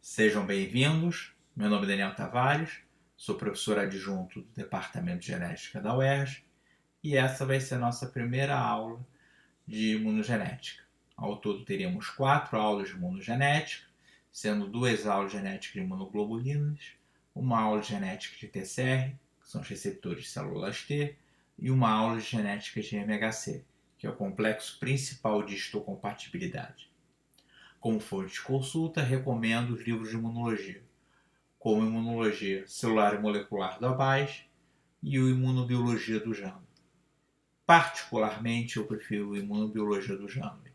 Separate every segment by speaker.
Speaker 1: Sejam bem-vindos. Meu nome é Daniel Tavares, sou professor adjunto do Departamento de Genética da UERJ e essa vai ser a nossa primeira aula de imunogenética. Ao todo teremos 4 aulas de imunogenética, sendo 2 aulas de genética de imunoglobulinas, uma aula de genética de TCR, que são os receptores de células T, e uma aula de genética de MHC, que é o complexo principal de histocompatibilidade. Como fonte de consulta, recomendo os livros de imunologia, como Imunologia Celular e Molecular do Abbas e o Imunobiologia do Janus. Particularmente, eu prefiro o Imunobiologia do Janus,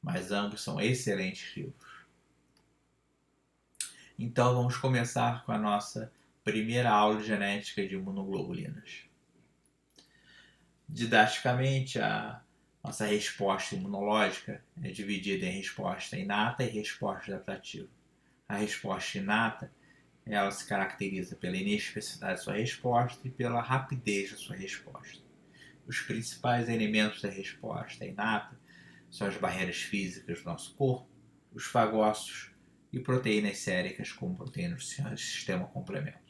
Speaker 1: mas ambos são excelentes livros. Então, vamos começar com a nossa primeira aula de genética de imunoglobulinas. Didaticamente, a nossa resposta imunológica é dividida em resposta inata e resposta adaptativa. A resposta inata, ela se caracteriza pela inespecificidade de sua resposta e pela rapidez da sua resposta. Os principais elementos da resposta inata são as barreiras físicas do nosso corpo, os fagócitos e proteínas séricas como proteínas do sistema complemento.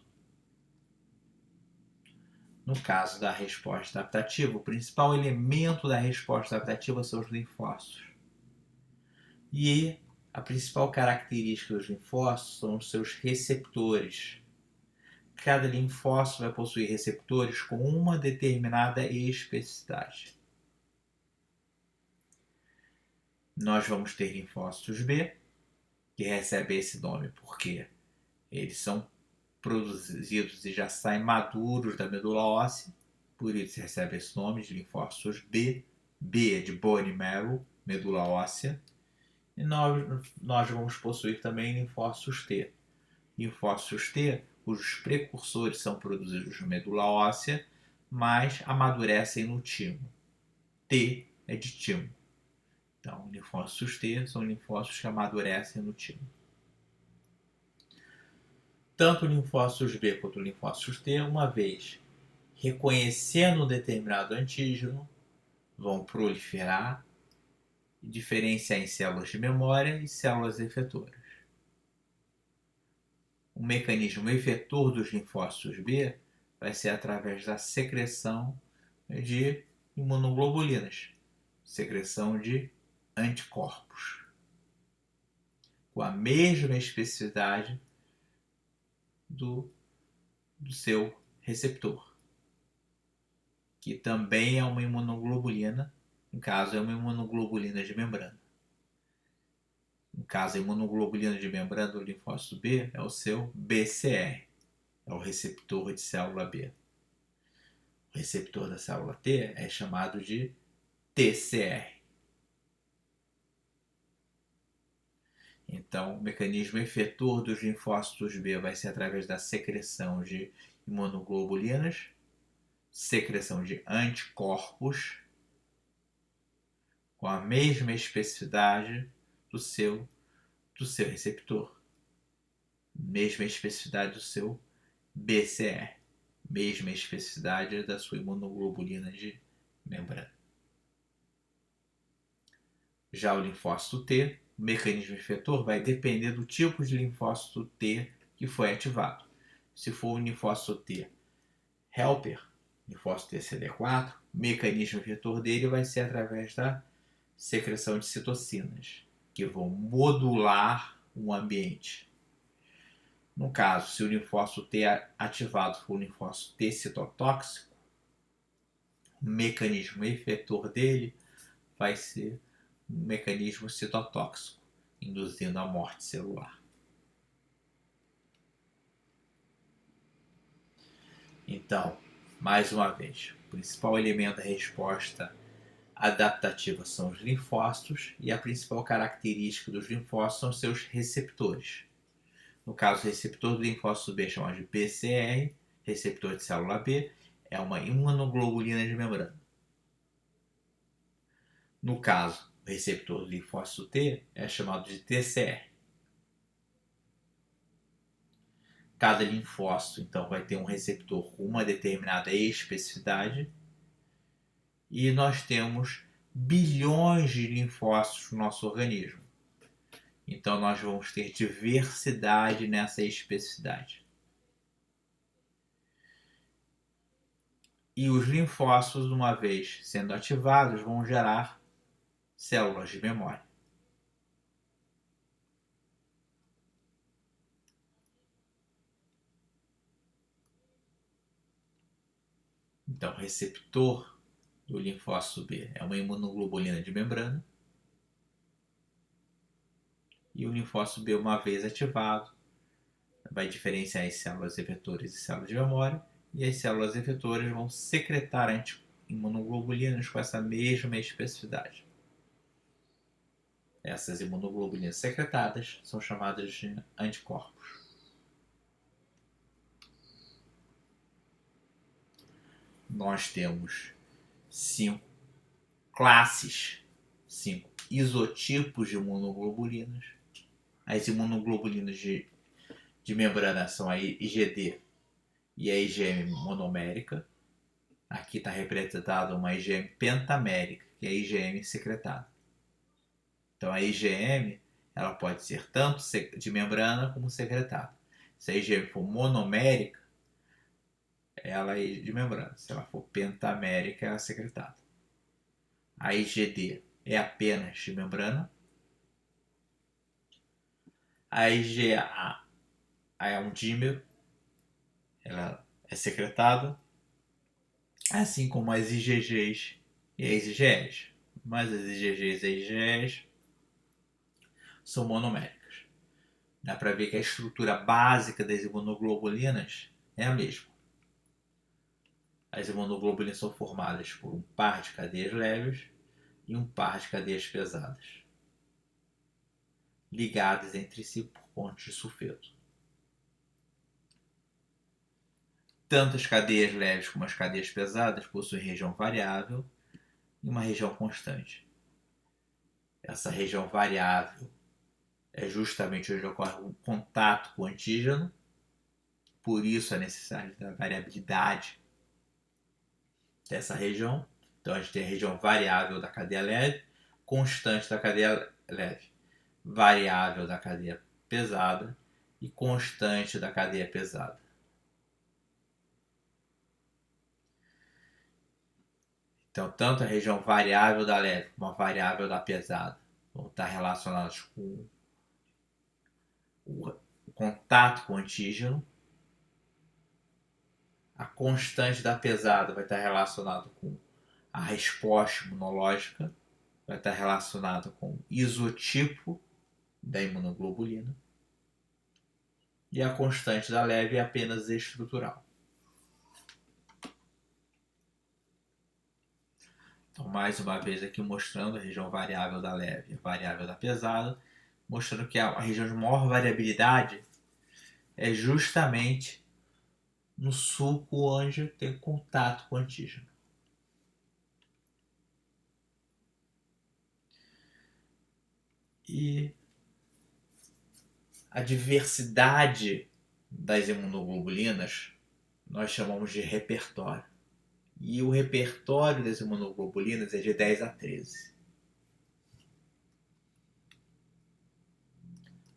Speaker 1: No caso da resposta adaptativa, o principal elemento da resposta adaptativa são os linfócitos. E a principal característica dos linfócitos são os seus receptores. Cada linfócito vai possuir receptores com uma determinada especificidade. Nós vamos ter linfócitos B, que recebem esse nome porque eles são produzidos e já saem maduros da medula óssea, por isso recebe esse nome de linfócitos B. B é de bone marrow, medula óssea. E nós vamos possuir também linfócitos T. Linfócitos T, cujos precursores são produzidos na medula óssea, mas amadurecem no timo. T é de timo. Então, linfócitos T são linfócitos que amadurecem no timo. Tanto linfócitos B quanto linfócitos T, uma vez reconhecendo um determinado antígeno, vão proliferar e diferenciar em células de memória e células efetoras. O mecanismo efetor dos linfócitos B vai ser através da secreção de imunoglobulinas, secreção de anticorpos, com a mesma especificidade do seu receptor, que também é uma imunoglobulina, no caso é uma imunoglobulina de membrana. No caso, a imunoglobulina de membrana do linfócito B é o seu BCR, é o receptor de célula B. O receptor da célula T é chamado de TCR. Então, o mecanismo efetor dos linfócitos B vai ser através da secreção de imunoglobulinas, secreção de anticorpos, com a mesma especificidade do seu receptor, mesma especificidade do seu BCR, mesma especificidade da sua imunoglobulina de membrana. Já o linfócito T, o mecanismo efetor vai depender do tipo de linfócito T que foi ativado. Se for o linfócito T helper, linfócito T CD4, o mecanismo efetor dele vai ser através da secreção de citocinas, que vão modular o ambiente. No caso, se o linfócito T ativado for o linfócito T citotóxico, o mecanismo efetor dele vai ser um mecanismo citotóxico, induzindo a morte celular. Então, mais uma vez, o principal elemento da resposta adaptativa são os linfócitos e a principal característica dos linfócitos são seus receptores. No caso, o receptor do linfócito B é chamado de BCR, receptor de célula B, é uma imunoglobulina de membrana. No caso, o receptor do linfócito T é chamado de TCR. Cada linfócito, então, vai ter um receptor com uma determinada especificidade. E nós temos bilhões de linfócitos no nosso organismo. Então nós vamos ter diversidade nessa especificidade. E os linfócitos, uma vez sendo ativados, vão gerar células de memória. Então, o receptor do linfócito B é uma imunoglobulina de membrana. E o linfócito B, uma vez ativado, vai diferenciar as células efetoras e células de memória. E as células efetoras vão secretar imunoglobulinas com essa mesma especificidade. Essas imunoglobulinas secretadas são chamadas de anticorpos. Nós temos 5 classes, 5 isotipos de imunoglobulinas. As imunoglobulinas de membrana são a IgD e a IgM monomérica. Aqui está representada uma IgM pentamérica, que é a IgM secretada. Então a IgM ela pode ser tanto de membrana como secretada. Se a IgM for monomérica, ela é de membrana. Se ela for pentamérica, ela é secretada. A IgD é apenas de membrana. A IgA é um dímero, ela é secretada, assim como as IgGs e as IgEs. Mas as IgGs e as IgEs são monoméricas. Dá para ver que a estrutura básica das imunoglobulinas é a mesma. As imunoglobulinas são formadas por um par de cadeias leves e um par de cadeias pesadas, ligadas entre si por pontos de sulfeto. Tanto as cadeias leves como as cadeias pesadas possuem região variável e uma região constante. Essa região variável é justamente onde ocorre o contato com o antígeno, por isso a necessidade da variabilidade dessa região. Então a gente tem a região variável da cadeia leve, constante da cadeia leve, variável da cadeia pesada e constante da cadeia pesada. Então, tanto a região variável da leve como a variável da pesada vão estar relacionadas com o contato com o antígeno. A constante da pesada vai estar relacionada com a resposta imunológica, vai estar relacionada com o isotipo da imunoglobulina. E a constante da leve é apenas estrutural. Então, mais uma vez aqui mostrando a região variável da leve e a variável da pesada, mostrando que a região de maior variabilidade é justamente no sulco onde tem contato com o antígeno. E a diversidade das imunoglobulinas nós chamamos de repertório. E o repertório das imunoglobulinas é de 10 a 13.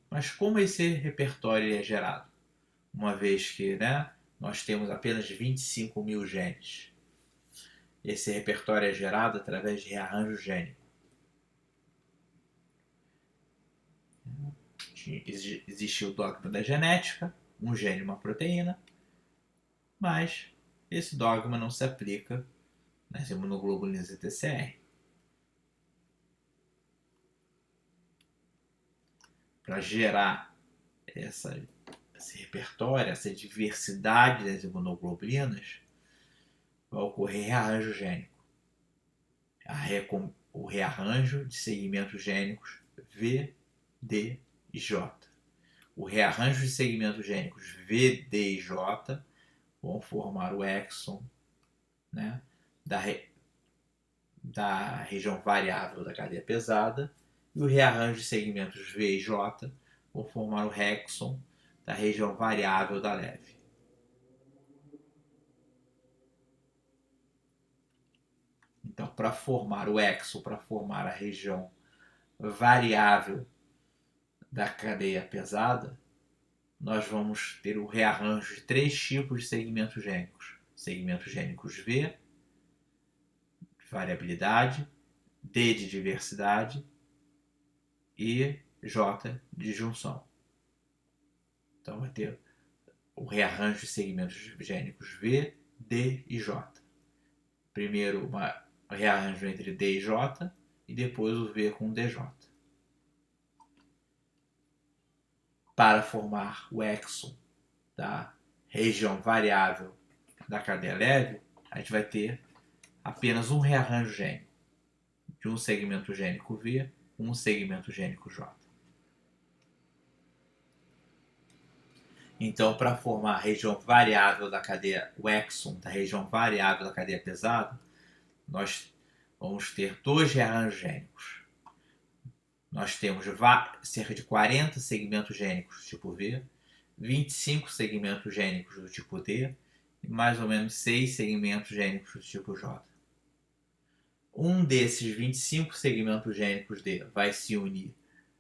Speaker 1: Mas como esse repertório é gerado? Uma vez que nós temos apenas 25 mil genes. Esse repertório é gerado através de rearranjo gênico. Existe o dogma da genética, um gene e uma proteína, mas esse dogma não se aplica nas imunoglobulinas e TCR. Para gerar esse repertório, essa diversidade das imunoglobulinas, vai ocorrer rearranjo gênico. O rearranjo de segmentos gênicos V, D e J. O rearranjo de segmentos gênicos V, D e J vão formar o exon da região variável da cadeia pesada, e o rearranjo de segmentos V e J vão formar o hexon da região variável da leve. Então, para formar o exon, para formar a região variável da cadeia pesada, nós vamos ter o rearranjo de 3 tipos de segmentos gênicos. Segmentos gênicos V, de variabilidade, D de diversidade e J de junção. Então vai ter o rearranjo de segmentos gênicos V, D e J. Primeiro um rearranjo entre D e J e depois o V com DJ. Para formar o exon da região variável da cadeia leve, a gente vai ter apenas um rearranjo gênico, de um segmento gênico V com um segmento gênico J. Então, para formar a região variável da cadeia, o exon da região variável da cadeia pesada, nós vamos ter 2 rearranjos gênicos. Nós temos cerca de 40 segmentos gênicos do tipo V, 25 segmentos gênicos do tipo D e mais ou menos 6 segmentos gênicos do tipo J. Um desses 25 segmentos gênicos D vai se unir,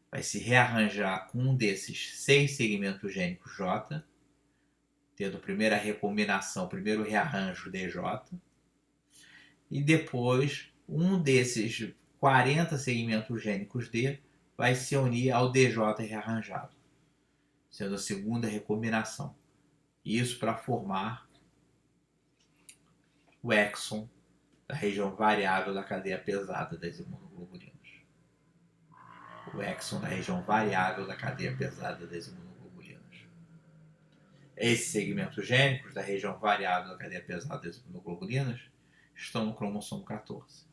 Speaker 1: vai se rearranjar com um desses 6 segmentos gênicos J, tendo a primeira recombinação, o primeiro rearranjo DJ, e depois um desses 40 segmentos gênicos D vai se unir ao DJ rearranjado, sendo a segunda recombinação. Isso para formar o exon da região variável da cadeia pesada das imunoglobulinas. O exon da região variável da cadeia pesada das imunoglobulinas. Esses segmentos gênicos da região variável da cadeia pesada das imunoglobulinas estão no cromossomo 14.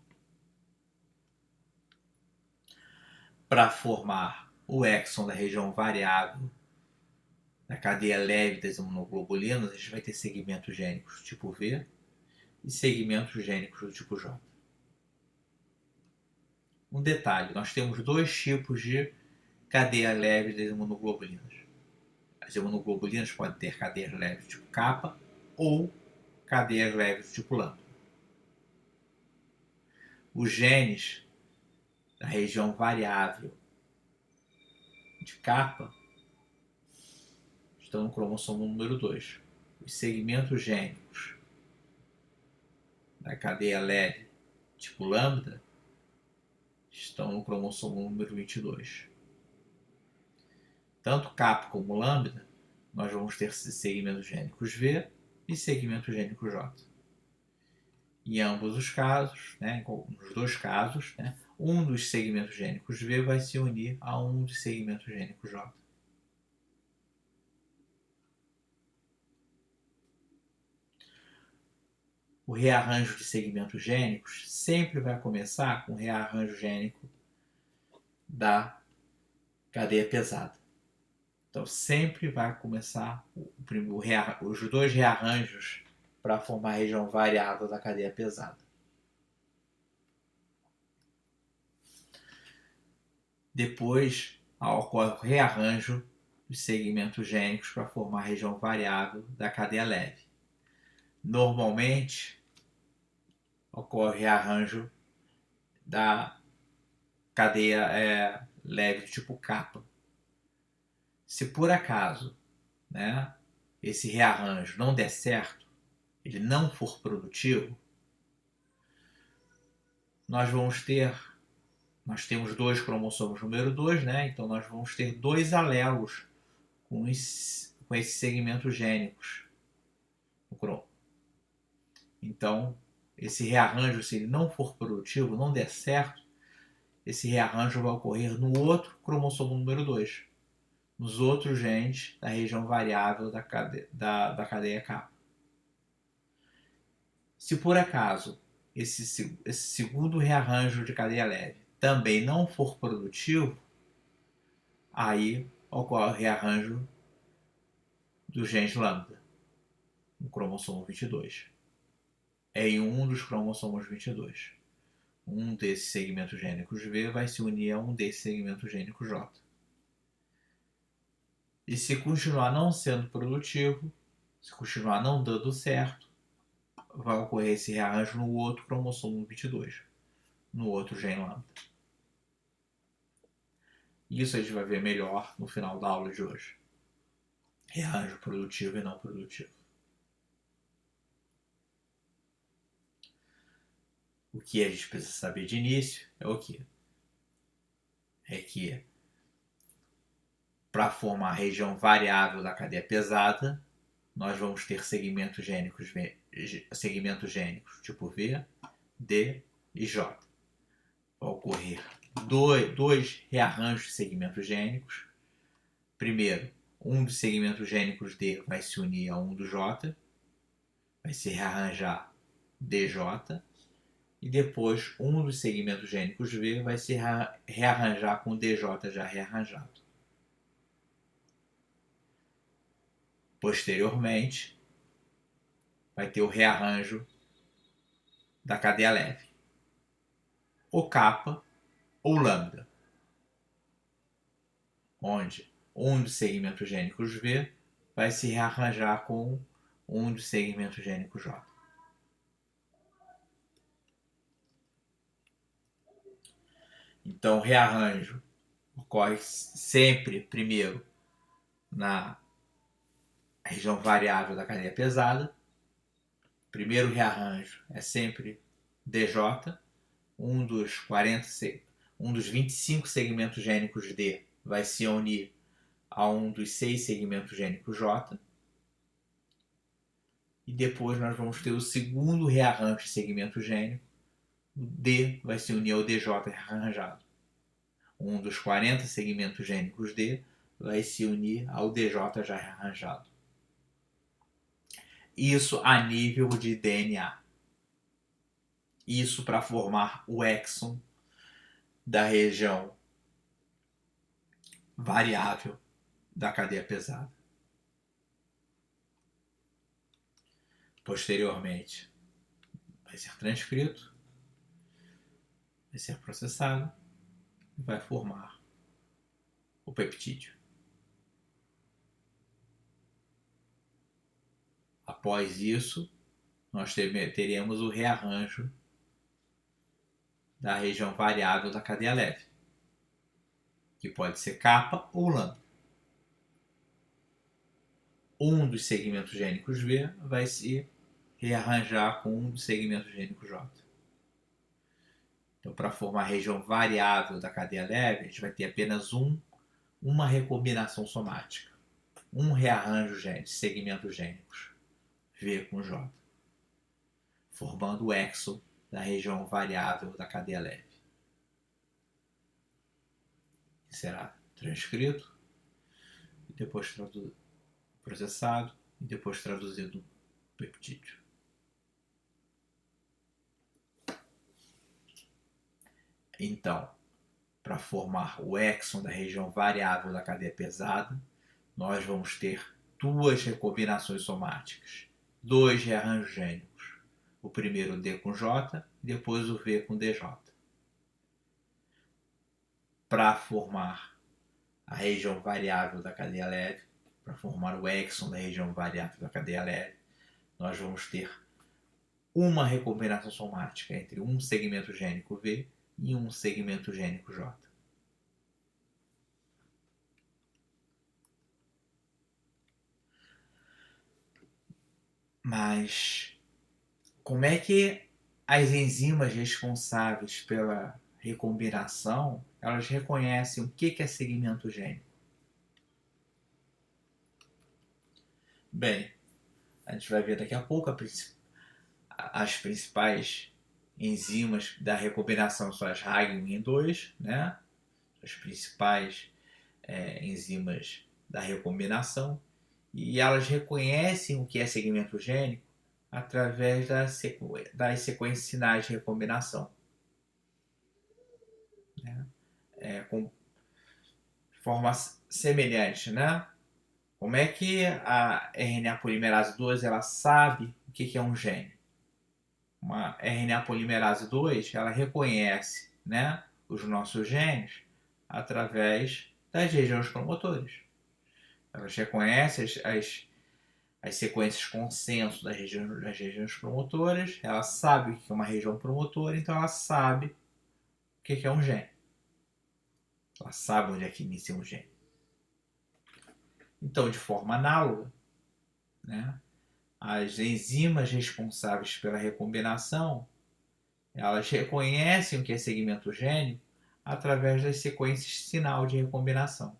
Speaker 1: Para formar o exon da região variável da cadeia leve das imunoglobulinas, a gente vai ter segmentos gênicos do tipo V e segmentos gênicos do tipo J. Um detalhe, nós temos 2 tipos de cadeia leve das imunoglobulinas. As imunoglobulinas podem ter cadeias leves do tipo kappa ou cadeias leves do tipo lambda. Os genes da região variável de kappa estão no cromossomo número 2. Os segmentos gênicos da cadeia leve tipo lambda estão no cromossomo número 22. Tanto kappa como lambda, nós vamos ter segmentos gênicos V e segmentos gênicos J. Em ambos os casos, nos 2 casos, um dos segmentos gênicos V vai se unir a um dos segmentos gênicos J. O rearranjo de segmentos gênicos sempre vai começar com o rearranjo gênico da cadeia pesada. Então, sempre vai começar os 2 rearranjos para formar a região variável da cadeia pesada. Depois, ocorre o rearranjo dos segmentos gênicos para formar a região variável da cadeia leve. Normalmente, ocorre rearranjo da cadeia leve do tipo kappa. Se por acaso esse rearranjo não der certo, ele não for produtivo, nós temos 2 cromossomos número 2, então nós vamos ter 2 alelos com esses segmentos gênicos no cromo. Então, esse rearranjo, se ele não for produtivo, não der certo, esse rearranjo vai ocorrer no outro cromossomo número 2, nos outros genes da região variável da cadeia kappa. Se por acaso esse segundo rearranjo de cadeia leve também não for produtivo, aí ocorre o rearranjo do gene lambda, no cromossomo 22. É em um dos cromossomos 22. Um desses segmentos gênicos V vai se unir a um desses segmentos gênicos J. E se continuar não sendo produtivo, se continuar não dando certo, vai ocorrer esse rearranjo no outro cromossomo 22, no outro gene lambda. Isso a gente vai ver melhor no final da aula de hoje. Rearranjo produtivo e não produtivo. O que a gente precisa saber de início é o quê? É que para formar a região variável da cadeia pesada, nós vamos ter segmentos gênicos tipo V, D e J. Vai ocorrer dois rearranjos de segmentos gênicos. Primeiro, um dos segmentos gênicos D vai se unir a um do J, vai se rearranjar DJ, e depois um dos segmentos gênicos V vai se rearranjar com o DJ já rearranjado. Posteriormente, vai ter o rearranjo da cadeia leve, ou kappa ou lambda, onde um dos segmentos gênicos V vai se rearranjar com um dos segmentos gênicos J. Então, o rearranjo ocorre sempre primeiro na região variável da cadeia pesada. Primeiro rearranjo é sempre DJ, um dos 25 segmentos gênicos D vai se unir a um dos 6 segmentos gênicos J. E depois nós vamos ter o segundo rearranjo de segmento gênico. O D vai se unir ao DJ rearranjado. Um dos 40 segmentos gênicos D vai se unir ao DJ já rearranjado. Isso a nível de DNA. Isso para formar o exon da região variável da cadeia pesada. Posteriormente, vai ser transcrito, vai ser processado e vai formar o peptídeo. Após isso, nós teremos o rearranjo da região variável da cadeia leve, que pode ser kappa ou lambda. Um dos segmentos gênicos V vai se rearranjar com um dos segmentos gênicos J. Então, para formar a região variável da cadeia leve, a gente vai ter apenas uma recombinação somática. Um rearranjo de segmentos gênicos, V com J, formando o exon da região variável da cadeia leve. Que será transcrito, e depois processado, e depois traduzido no peptídeo. Então, para formar o exon da região variável da cadeia pesada, nós vamos ter duas recombinações somáticas, dois rearranjos gênicos. O primeiro o D com J e depois o V com DJ. Para formar a região variável da cadeia leve, para formar o exon da região variável da cadeia leve, nós vamos ter uma recombinação somática entre um segmento gênico V e um segmento gênico J. Mas como é que as enzimas responsáveis pela recombinação, elas reconhecem o que é segmento gênico? Bem, a gente vai ver daqui a pouco as principais enzimas da recombinação são as RAG1 e 2, né? As principais enzimas da recombinação, e elas reconhecem o que é segmento gênico através das sequências sinais de recombinação. Né? Com forma semelhante, né? Como é que a RNA polimerase 2 ela sabe o que é um gene? Uma RNA polimerase 2 ela reconhece, né, os nossos genes através das regiões promotores. Elas reconhecem as sequências consenso das regiões promotoras, ela sabe o que é uma região promotora, então ela sabe o que é um gene. Ela sabe onde é que inicia um gene. Então, de forma análoga, né, as enzimas responsáveis pela recombinação, elas reconhecem o que é segmento gênico através das sequências de sinal de recombinação.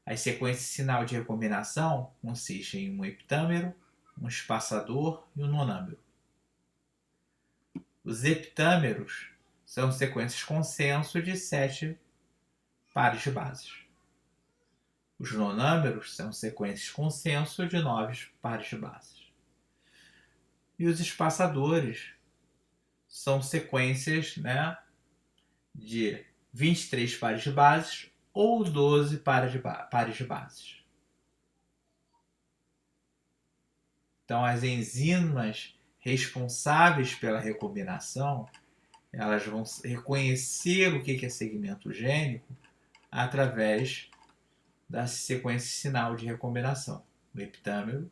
Speaker 1: As sequências de sinal de recombinação consistem em um heptâmero, um espaçador e um nonâmero. Os heptâmeros são sequências consenso de 7 pares de bases. Os nonâmeros são sequências consenso de 9 pares de bases. E os espaçadores são sequências, né, de 23 pares de bases ou 12 pares de bases. Então, as enzimas responsáveis pela recombinação, elas vão reconhecer o que é segmento gênico através da sequência de sinal de recombinação. O heptâmero,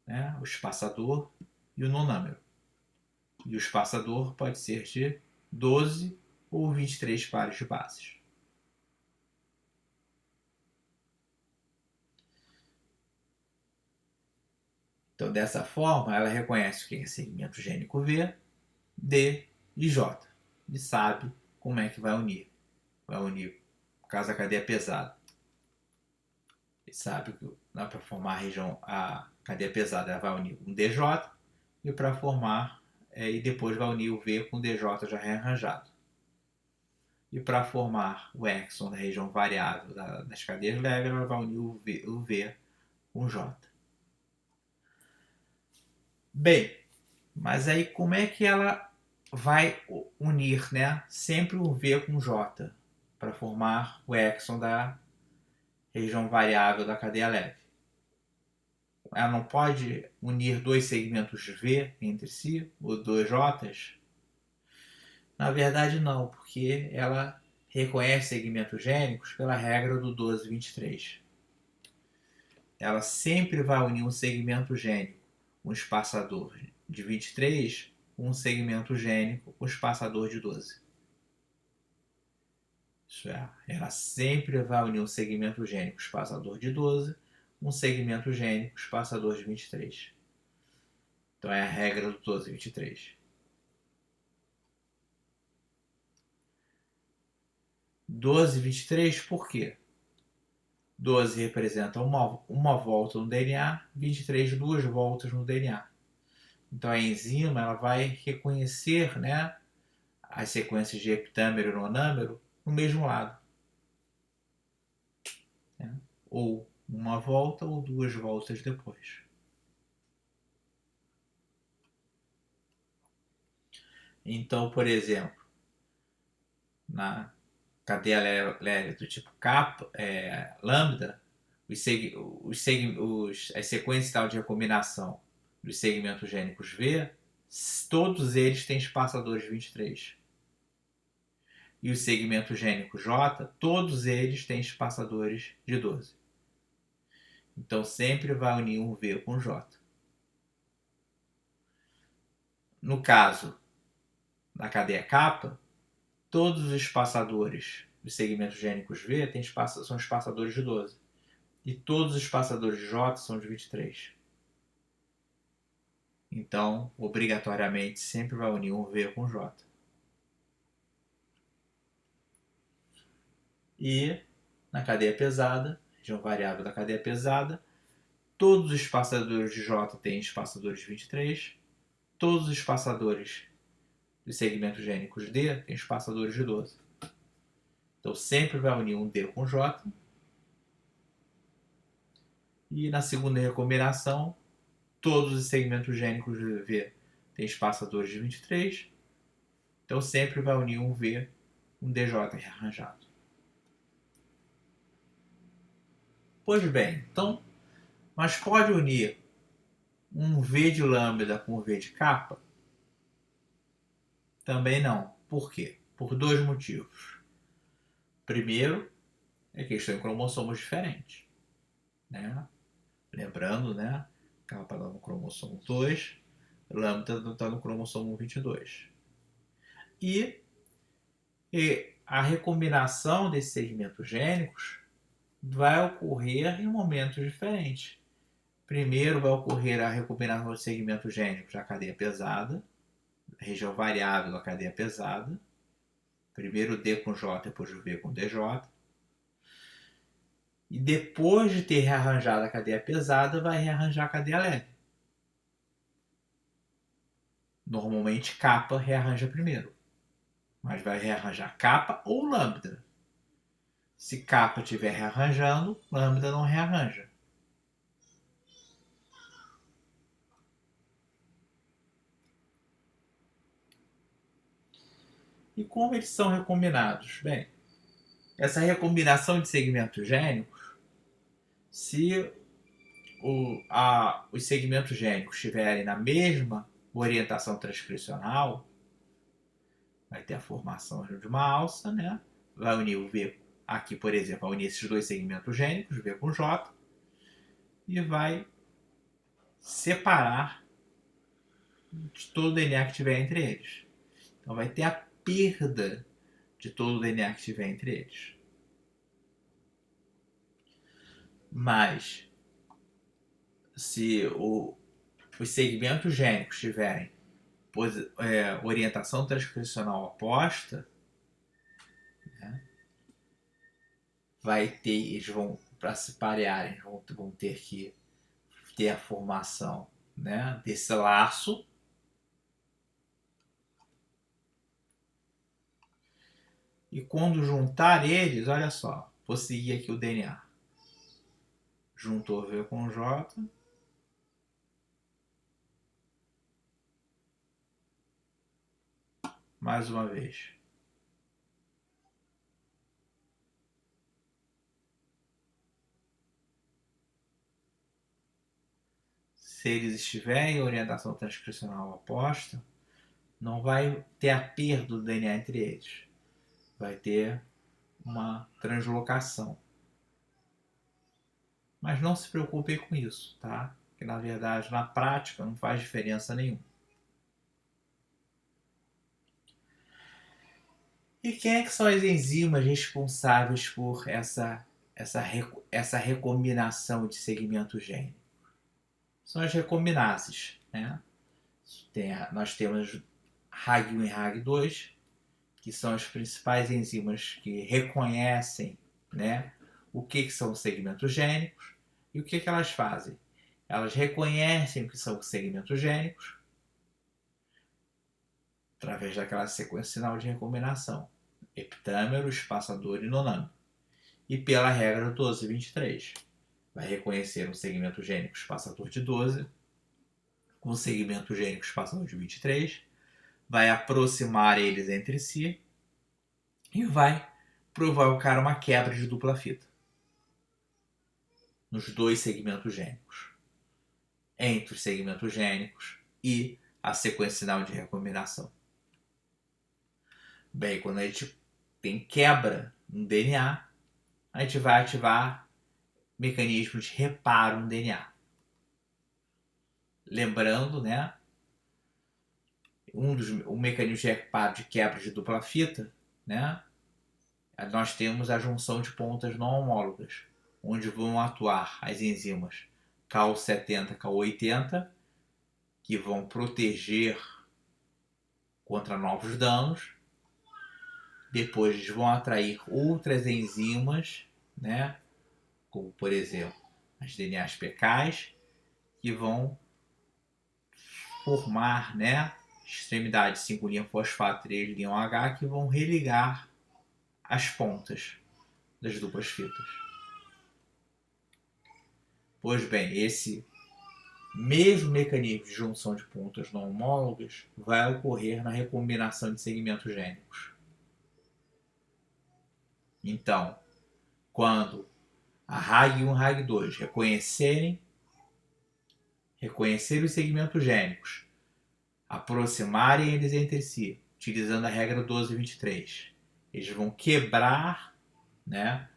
Speaker 1: né, o espaçador e o nonâmero. E o espaçador pode ser de 12 ou 23 pares de bases. Então, dessa forma, ela reconhece o que é segmento gênico V, D e J. E sabe como é que vai unir. Vai unir, no caso, a cadeia pesada. E sabe que para formar a cadeia pesada, ela vai unir um DJ e para formar, e depois vai unir o V com o DJ já rearranjado. E para formar o exon da região variável das cadeias leves, ela vai unir o V com o J. Bem, mas aí como é que ela vai unir, né, sempre o V com o J para formar o exon da região variável da cadeia leve? Ela não pode unir dois segmentos V entre si, ou dois J's? Na verdade, não, porque ela reconhece segmentos gênicos pela regra do 1223. Ela sempre vai unir um segmento gênico, um espaçador de 23, com um segmento gênico, um espaçador de 12. Isso é, ela sempre vai unir um segmento gênico, espaçador de 12, um segmento gênico, espaçador de 23. Então é a regra do 1223. 1223 por quê? 12 representa uma volta no DNA, 23 duas voltas no DNA. Então a enzima ela vai reconhecer, né, as sequências de heptâmero e nonâmero no mesmo lado. Né? Ou uma volta ou duas voltas depois. Então, por exemplo, na cadeia leve do tipo kappa, lambda, as sequências tal de recombinação dos segmentos gênicos V, todos eles têm espaçadores 23. E os segmentos gênicos J, todos eles têm espaçadores de 12. Então sempre vai unir um V com J. No caso da cadeia kappa, todos os espaçadores dos segmentos gênicos V são espaçadores de 12. E todos os espaçadores de J são de 23. Então, obrigatoriamente, sempre vai unir um V com J. E na cadeia pesada, região variável da cadeia pesada, todos os espaçadores de J têm espaçadores de 23. Todos os espaçadores dos segmentos gênicos D têm espaçadores de 12. Então sempre vai unir um D com J. E na segunda recombinação, todos os segmentos gênicos de V têm espaçadores de 23. Então sempre vai unir um V, um DJ rearranjado. Pois bem, então, mas pode unir um V de lambda com um V de kappa? Também não. Por quê? Por dois motivos. Primeiro, é que estão em cromossomos diferentes. Né? Lembrando, né? Kappa está no cromossomo 2, lambda está no cromossomo 22. E a recombinação desses segmentos gênicos vai ocorrer em momentos diferentes. Primeiro vai ocorrer a recombinação de segmentos gênicos da cadeia pesada, região variável da cadeia pesada. Primeiro D com J, depois o V com DJ. E depois de ter rearranjado a cadeia pesada, vai rearranjar a cadeia leve. Normalmente kappa rearranja primeiro, mas vai rearranjar kappa ou lambda. Se kappa estiver rearranjando, lambda não rearranja. E como eles são recombinados? Bem, essa recombinação de segmentos gênicos, se os segmentos gênicos estiverem na mesma orientação transcricional, vai ter a formação de uma alça, né? Vai unir o V aqui, por exemplo, vai unir esses dois segmentos gênicos, V com J, e vai separar de todo o DNA que tiver entre eles. Então vai ter a perda de todo o DNA que tiver entre eles. Mas se os segmentos gênicos tiverem orientação transcricional oposta, né, vai ter, eles vão, para se parearem, vão ter que ter a formação, né, desse laço. E quando juntar eles, olha só, vou seguir aqui o DNA. Juntou V com J. Mais uma vez. Se eles estiverem em orientação transcricional oposta, não vai ter a perda do DNA entre eles. Vai ter uma translocação. Mas não se preocupe com isso, tá? Porque na verdade, na prática, não faz diferença nenhuma. E quem é que são as enzimas responsáveis por essa recombinação de segmentos gênicos? São as recombinases, né? Nós temos RAG1 e RAG2, que são as principais enzimas que reconhecem, né, o que são os segmentos gênicos e o que elas fazem. Elas reconhecem o que são os segmentos gênicos através daquela sequência sinal de recombinação: heptâmero, espaçador e nonâmero. E pela regra 1223, vai reconhecer um segmento gênico espaçador de 12 com um segmento gênico espaçador de 23, vai aproximar eles entre si e vai provocar uma quebra de dupla fita nos dois segmentos gênicos, entre os segmentos gênicos e a sequência sinal de recombinação. Bem, quando a gente tem quebra no DNA, a gente vai ativar mecanismos de reparo no DNA. Lembrando, né, um mecanismo de reparo de quebra de dupla fita, né, nós temos a junção de pontas não homólogas, onde vão atuar as enzimas Cal70 e Cal80, que vão proteger contra novos danos. Depois eles vão atrair outras enzimas, né, como por exemplo as DNAs PKs, que vão formar, né, extremidade 5'-fosfato 3'-H, que vão religar as pontas das duplas fitas. Pois bem, esse mesmo mecanismo de junção de pontas não homólogas vai ocorrer na recombinação de segmentos gênicos. Então, quando a RAG1 e RAG2 reconhecerem os segmentos gênicos, aproximarem eles entre si, utilizando a regra 1223, eles vão quebrar, né,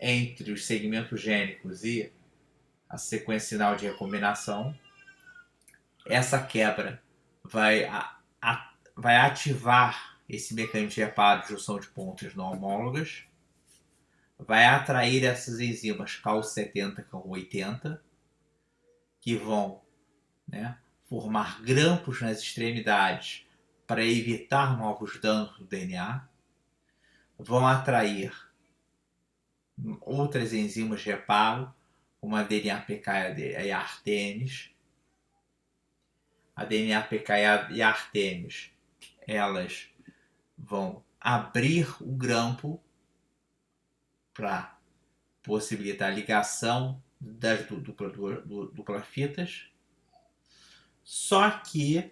Speaker 1: entre os segmentos gênicos e a sequência sinal de recombinação. Essa quebra vai ativar esse mecanismo de reparo de junção de pontas não homólogas, vai atrair essas enzimas Cal70 e Cal80, que vão, né, formar grampos nas extremidades para evitar novos danos no DNA, vão atrair outras enzimas de reparo, como a DNA-PK e a Artemis. A DNA-PK e a Artemis, elas vão abrir o grampo para possibilitar a ligação das dupla fitas. Só que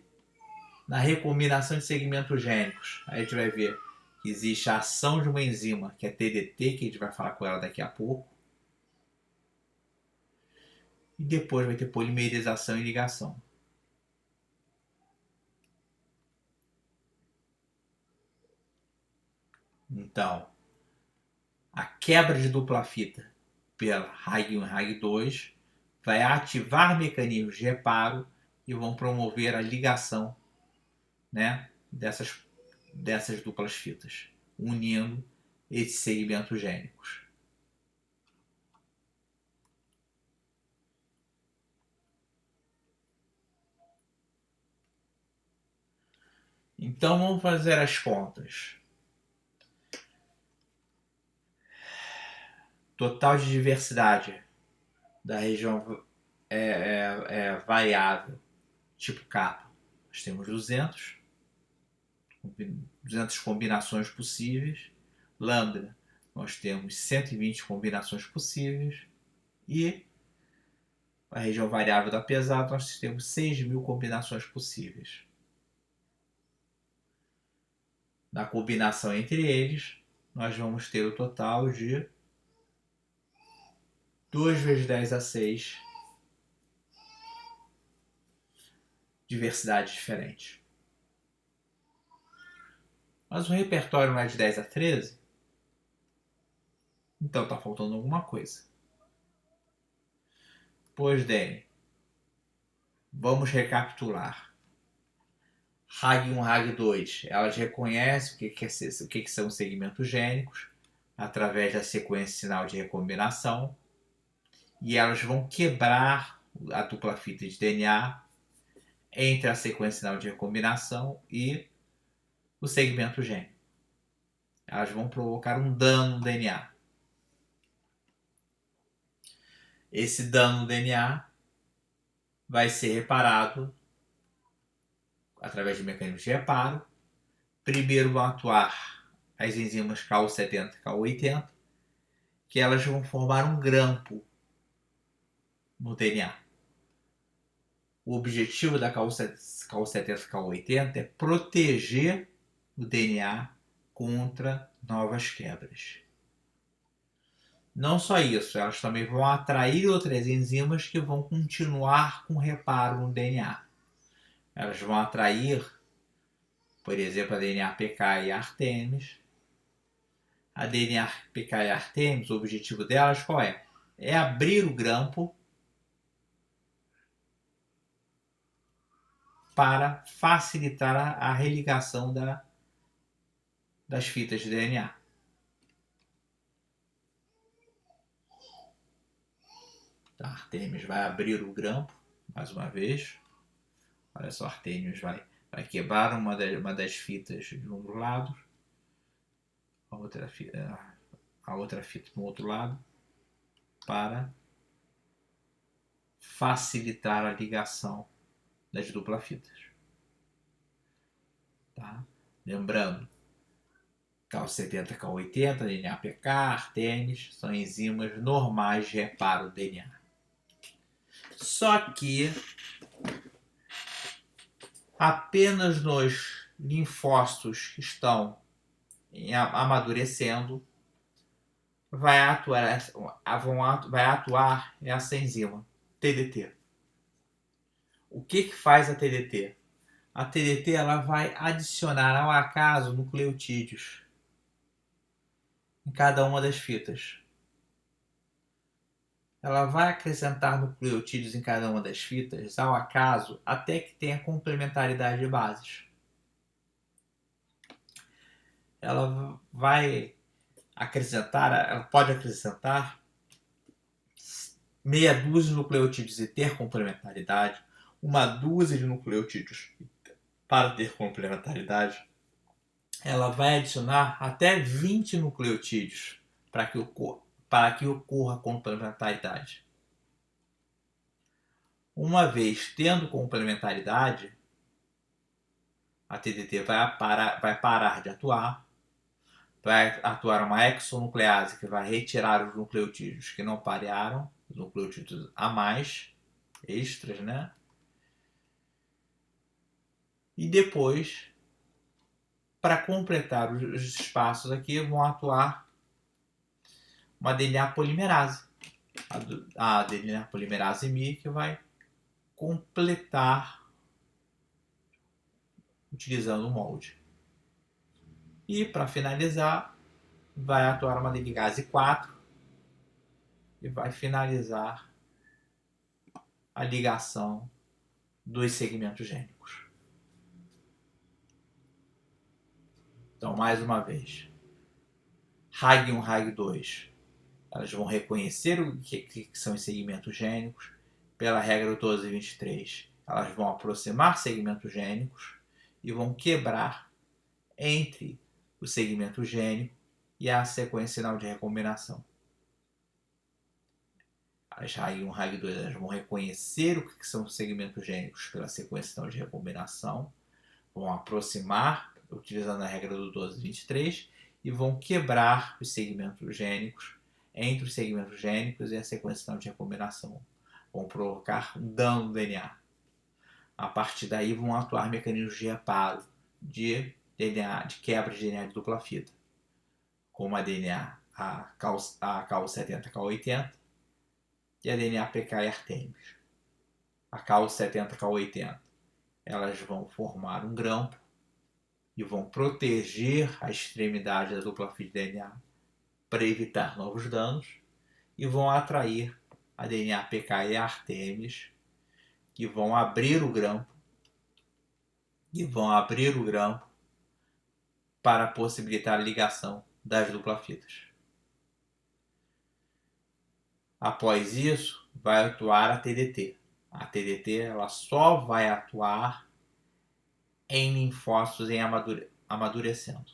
Speaker 1: na recombinação de segmentos gênicos, a gente vai ver que existe a ação de uma enzima, que é TDT, que a gente vai falar com ela daqui a pouco. E depois vai ter polimerização e ligação. Então, a quebra de dupla fita pela RAG1 e RAG2 vai ativar mecanismos de reparo e vão promover a ligação, né, dessas duplas fitas, unindo esses segmentos gênicos. Então vamos fazer as contas. Total de diversidade da região variável tipo K. Nós temos 200 combinações possíveis. Lambda, nós temos 120 combinações possíveis. E a região variável da pesada, nós temos 6.000 combinações possíveis. Na combinação entre eles, nós vamos ter o total de 2 vezes 10 a 6 diversidades diferentes. Mas o repertório não é de 10 a 13? Então está faltando alguma coisa. Pois bem, vamos recapitular. RAG1 e RAG2, elas reconhecem o que são segmentos gênicos através da sequência sinal de recombinação e elas vão quebrar a dupla fita de DNA entre a sequência sinal de recombinação e o segmento gênico. Elas vão provocar um dano no DNA. Esse dano no DNA vai ser reparado através de mecanismos de reparo. Primeiro vão atuar as enzimas Cal70 e Cal80, que elas vão formar um grampo no DNA. O objetivo da Cal70 e Cal80 é proteger o DNA contra novas quebras. Não só isso, elas também vão atrair outras enzimas que vão continuar com reparo no DNA. Elas vão atrair, por exemplo, a DNA-PK e a Artemis. A DNA-PK e a Artemis, o objetivo delas qual é? É abrir o grampo para facilitar a religação das fitas de DNA. A Artemis vai abrir o grampo, mais uma vez. Olha só, a Artemis vai quebrar uma das fitas de um lado, a outra fita do outro lado, para facilitar a ligação das duplas fitas. Tá? Lembrando, Cal70, Cal80, DNA-PK, Artemis, são enzimas normais de reparo do DNA. Só que apenas nos linfócitos que estão amadurecendo vai atuar essa enzima, TDT. O que faz a TDT? A TDT ela vai adicionar ao acaso nucleotídeos em cada uma das fitas. Ela vai acrescentar nucleotídeos em cada uma das fitas ao acaso até que tenha complementaridade de bases. ela vai acrescentar, ela pode acrescentar meia dúzia de nucleotídeos e ter complementaridade, uma dúzia de nucleotídeos para ter complementaridade, ela vai adicionar até 20 nucleotídeos para que ocorra complementaridade. Uma vez tendo complementaridade, a TDT vai parar de atuar, vai atuar uma exonuclease que vai retirar os nucleotídeos que não parearam, os nucleotídeos a mais, extras, né? E depois, para completar os espaços aqui, vão atuar uma DNA polimerase. A DNA polimerase MI que vai completar utilizando o molde. E para finalizar, vai atuar uma ligase 4 e vai finalizar a ligação dos segmentos gênicos. Então, mais uma vez, RAG1 e RAG2, elas vão reconhecer o que são os segmentos gênicos. Pela regra do 1223, elas vão aproximar segmentos gênicos e vão quebrar entre o segmento gênico e a sequência sinal de recombinação. As RAG1 e RAG2 elas vão reconhecer o que são os segmentos gênicos pela sequência sinal de recombinação, vão aproximar utilizando a regra do 1223 e vão quebrar os segmentos gênicos entre os segmentos gênicos e a sequência sinal de recombinação. Vão provocar dano no DNA. A partir daí vão atuar mecanismos de reparo de quebra de DNA de dupla fita, como a DNA AKU70, AKU80 e a DNA PK e Artemis. A AKU70, AKU80, elas vão formar um grampo e vão proteger a extremidade da dupla fita de DNA para evitar novos danos e vão atrair a DNA PK e Artemis, que vão abrir o grampo para possibilitar a ligação das duplas fitas. Após isso, vai atuar a TDT. A TDT ela só vai atuar em linfócitos em amadurecendo.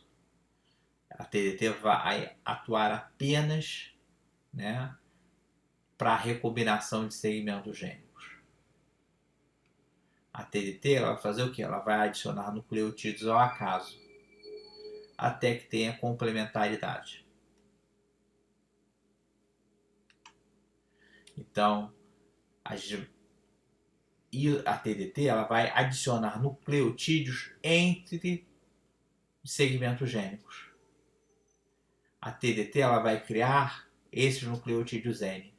Speaker 1: A TDT vai atuar apenas, né, para a recombinação de segmentos gênicos. A TDT ela vai fazer o que? Ela vai adicionar nucleotídeos ao acaso, até que tenha complementaridade. Então, a TDT ela vai adicionar nucleotídeos entre segmentos gênicos. A TDT ela vai criar esses nucleotídeos N.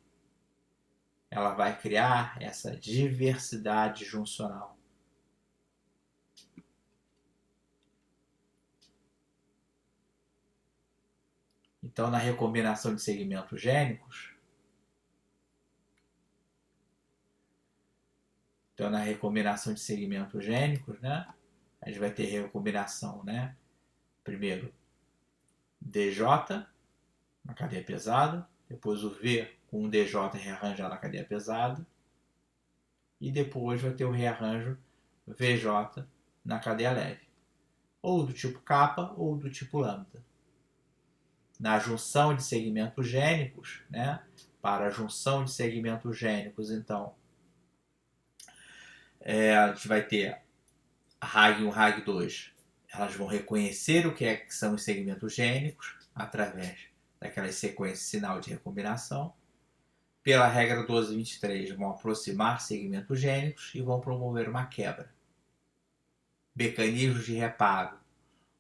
Speaker 1: Ela vai criar essa diversidade juncional. Então, na recombinação de segmentos gênicos, né, a gente vai ter recombinação, né? Primeiro, DJ na cadeia pesada, depois o V com o DJ rearranjado na cadeia pesada, e depois vai ter o rearranjo VJ na cadeia leve, ou do tipo kappa ou do tipo lambda. Na junção de segmentos gênicos, né? Para a junção de segmentos gênicos, então, a gente vai ter a RAG1 e RAG2. Elas vão reconhecer o que são os segmentos gênicos através daquela sequência sinal de recombinação. Pela regra 1223, vão aproximar segmentos gênicos e vão promover uma quebra. Mecanismos de reparo,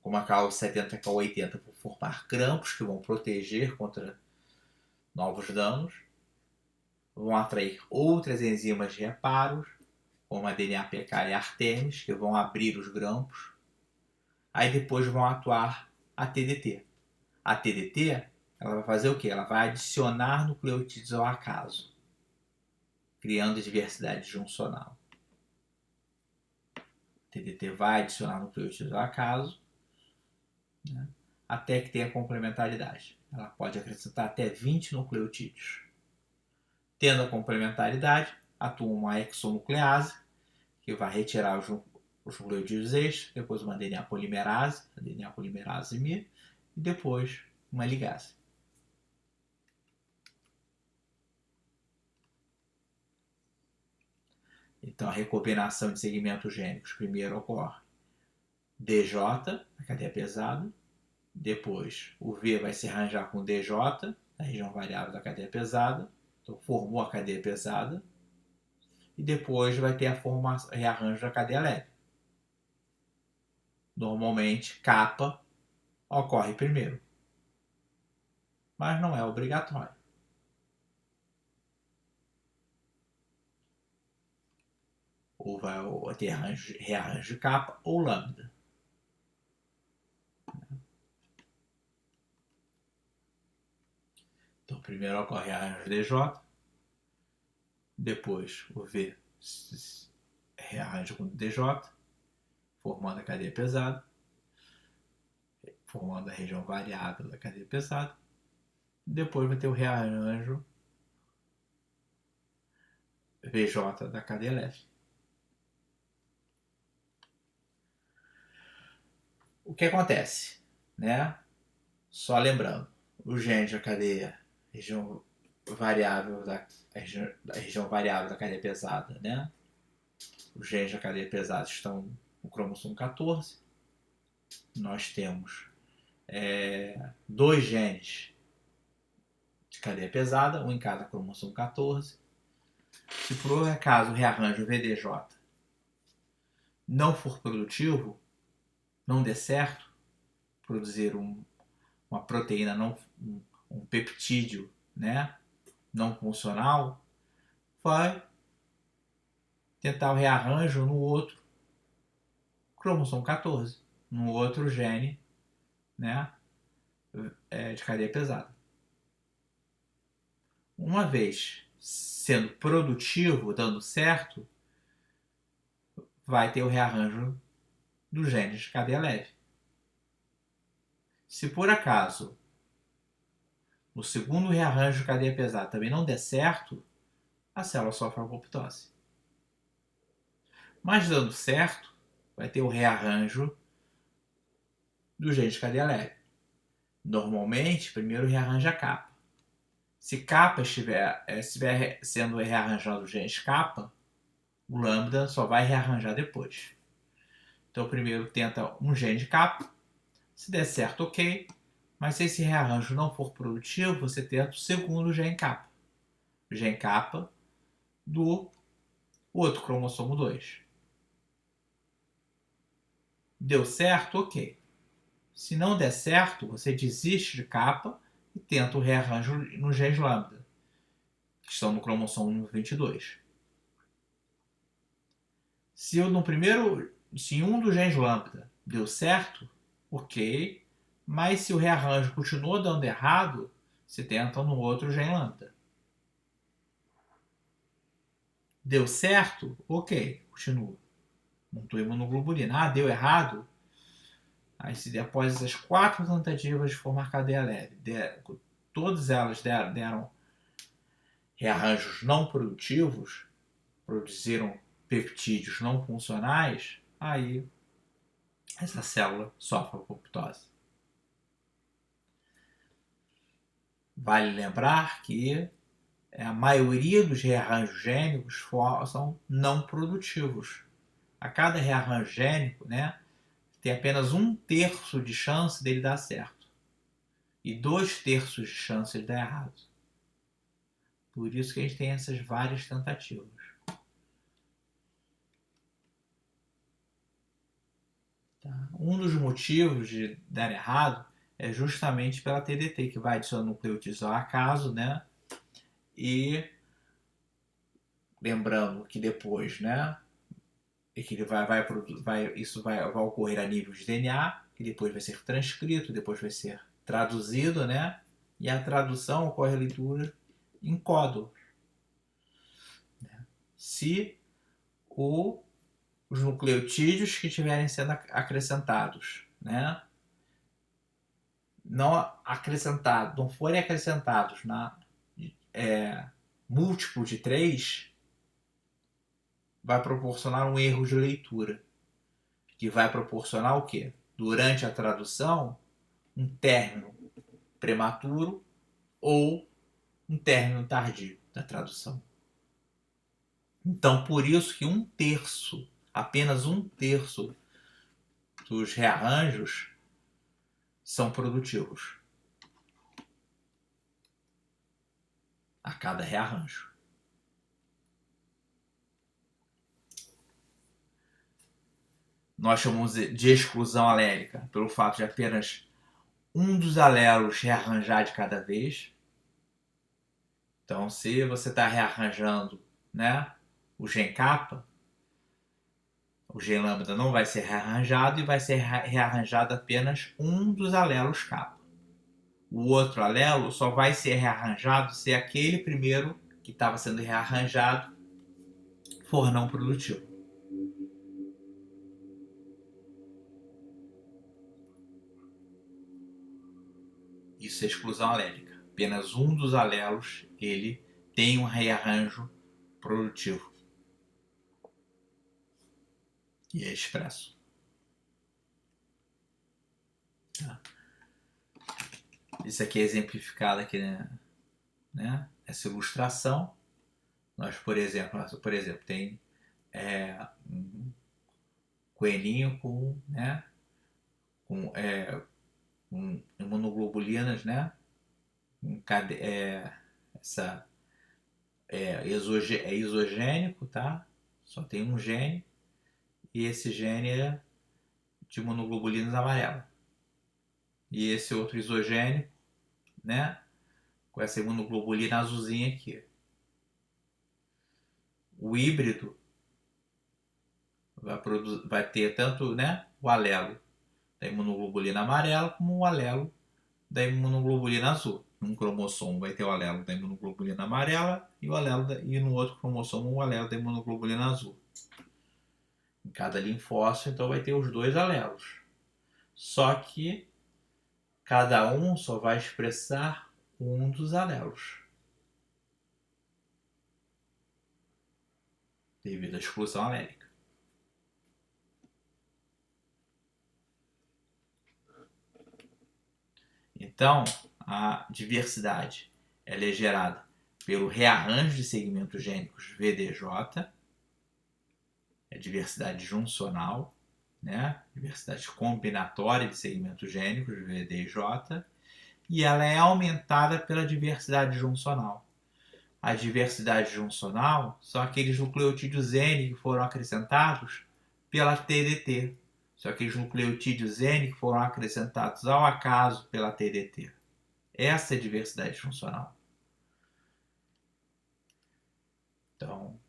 Speaker 1: como a KU70 e a KU80, vão formar grampos que vão proteger contra novos danos. Vão atrair outras enzimas de reparos, como a DNA-PK e a Artemis, que vão abrir os grampos. Aí depois vão atuar a TDT. A TDT ela vai fazer o quê? Ela vai adicionar nucleotídeos ao acaso, criando diversidade juncional. A TDT vai adicionar nucleotídeos ao acaso, né? até que tenha complementaridade. Ela pode acrescentar até 20 nucleotídeos. Tendo a complementaridade, atua uma exonuclease, que vai retirar os nucleotídeos extras, depois uma DNA polimerase, a DNA polimerase M, e depois uma ligase. Então, a recombinação de segmentos gênicos primeiro ocorre DJ, na cadeia pesada, depois o V vai se arranjar com DJ, na região variável da cadeia pesada, então formou a cadeia pesada, e depois vai ter a rearranjo da cadeia leve. Normalmente, kappa ocorre primeiro, mas não é obrigatório. Ou vai ter rearranjo de kappa ou lambda. Então, primeiro ocorre rearranjo DJ, depois o V rearranja com o DJ, formando a cadeia pesada, formando a região variável da cadeia pesada. Depois vai ter o rearranjo VJ da cadeia leve. O que acontece, né? Só lembrando, os genes da cadeia região variável da região variável da cadeia pesada, né? Os genes da cadeia pesada estão no cromossomo 14. Nós temos 2 genes de cadeia pesada, um em cada cromossomo 14. Se por acaso o rearranjo VDJ não for produtivo, não der certo, produzir uma proteína, um peptídeo, né, não funcional, vai tentar o rearranjo no outro cromossomo 14, no outro gene, né, de cadeia pesada. Uma vez sendo produtivo, dando certo, vai ter o rearranjo dos genes de cadeia leve. Se por acaso no segundo rearranjo de cadeia pesada também não der certo, a célula sofre apoptose. Mas dando certo, vai ter o rearranjo do gene de cadeia leve. Normalmente, primeiro rearranja a capa. Se capa estiver sendo rearranjado o gene de capa, o lambda só vai rearranjar depois. Então, primeiro tenta um gene de capa. Se der certo, ok. Mas se esse rearranjo não for produtivo, você tenta o segundo gene capa. O gene capa do outro cromossomo 2. Deu certo? Ok. Se não der certo, você desiste de capa e tenta o rearranjo no genes lambda, que estão no cromossomo 22. Se um dos genes lambda deu certo, ok. Mas se o rearranjo continua dando errado, você tenta no outro gene lambda. Deu certo? Ok, continua. Montou imunoglobulina. Deu errado? Aí, após essas 4 tentativas de formar cadeia leve, todas elas deram rearranjos não produtivos, produziram peptídeos não funcionais, aí essa célula sofre apoptose. Vale lembrar que a maioria dos rearranjos gênicos são não produtivos. A cada rearranjo gênico, né, tem apenas 1/3 de chance dele dar certo e 2/3 de chance de dar errado. Por isso que a gente tem essas várias tentativas. Tá? Um dos motivos de dar errado é justamente pela TDT, que vai adicionar nucleotídeos ao acaso, né? E lembrando que depois, né? E que ele isso vai ocorrer a nível de DNA, que depois vai ser transcrito, depois vai ser traduzido, né? E a tradução ocorre a leitura em códon. Se os nucleotídeos que estiverem sendo acrescentados, né, não forem acrescentados múltiplo de 3, vai proporcionar um erro de leitura, que vai proporcionar o quê? Durante a tradução, um término prematuro ou um término tardio da tradução. Então, por isso que apenas um terço dos rearranjos são produtivos a cada rearranjo. Nós chamamos de exclusão alélica pelo fato de apenas um dos alelos rearranjar de cada vez. Então, se você está rearranjando, né, o gen kappa, o gen lambda não vai ser rearranjado e vai ser rearranjado apenas um dos alelos kappa. O outro alelo só vai ser rearranjado se aquele primeiro que estava sendo rearranjado for não produtivo. Isso é exclusão alélica. Apenas um dos alelos ele tem um rearranjo produtivo e é expresso. Tá. Isso aqui é exemplificado aqui, né? Essa ilustração. Nós, por exemplo, tem um coelhinho com imunoglobulinas, né? É isogênico, tá? Só tem um gene e esse gene é de imunoglobulinas amarela. E esse outro isogênico, né? Com essa imunoglobulina azulzinha aqui. O híbrido vai ter tanto, né, o alelo da imunoglobulina amarela como o alelo da imunoglobulina azul. Num cromossomo vai ter o alelo da imunoglobulina amarela e no outro cromossomo o alelo da imunoglobulina azul. Em cada linfócito, então, vai ter os dois alelos. Só que cada um só vai expressar um dos alelos, devido à exclusão alélica. Então, a diversidade ela é gerada pelo rearranjo de segmentos gênicos VDJ, é diversidade juncional, né? Diversidade combinatória de segmentos gênicos VDJ, e ela é aumentada pela diversidade juncional. A diversidade juncional são aqueles nucleotídeos N que foram acrescentados pela TDT. São aqueles nucleotídeos N que foram acrescentados ao acaso pela TDT. Essa é a diversidade funcional. Então,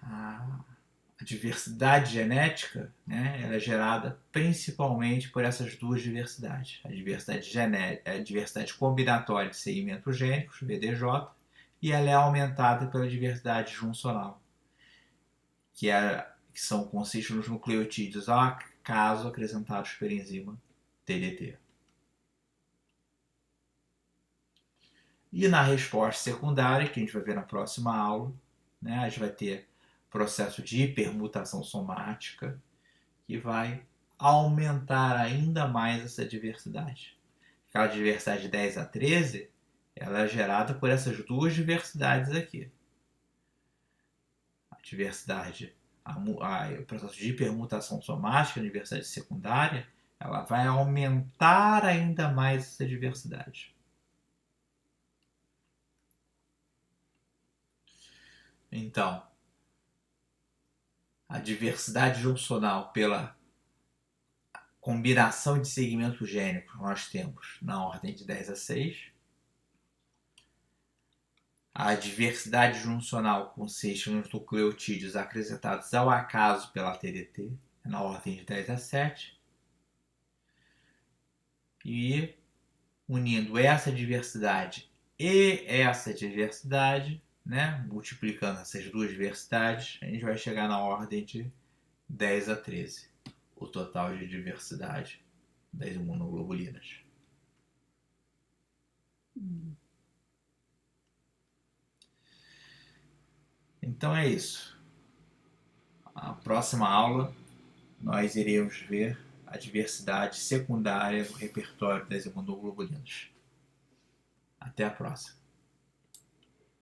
Speaker 1: a diversidade genética, né, ela é gerada principalmente por essas duas diversidades. A diversidade combinatória de segmentos gênicos, VDJ, e ela é aumentada pela diversidade juncional, que consiste nos nucleotídeos ao acaso acrescentados pela enzima TDT. E na resposta secundária, que a gente vai ver na próxima aula, né, a gente vai ter processo de hipermutação somática, que vai aumentar ainda mais essa diversidade. Aquela diversidade de 10 a 13, ela é gerada por essas duas diversidades aqui. A diversidade, o processo de hipermutação somática, a diversidade secundária, ela vai aumentar ainda mais essa diversidade. Então, a diversidade juncional pela combinação de segmentos gênicos nós temos na ordem de 10 a 6. A diversidade juncional consiste nos nucleotídeos acrescentados ao acaso pela TDT, na ordem de 10 a 7. E unindo essa diversidade e essa diversidade, né, multiplicando essas duas diversidades, a gente vai chegar na ordem de 10 a 13, o total de diversidade das imunoglobulinas. Então é isso. Na próxima aula, nós iremos ver a diversidade secundária no repertório das imunoglobulinas. Até a próxima.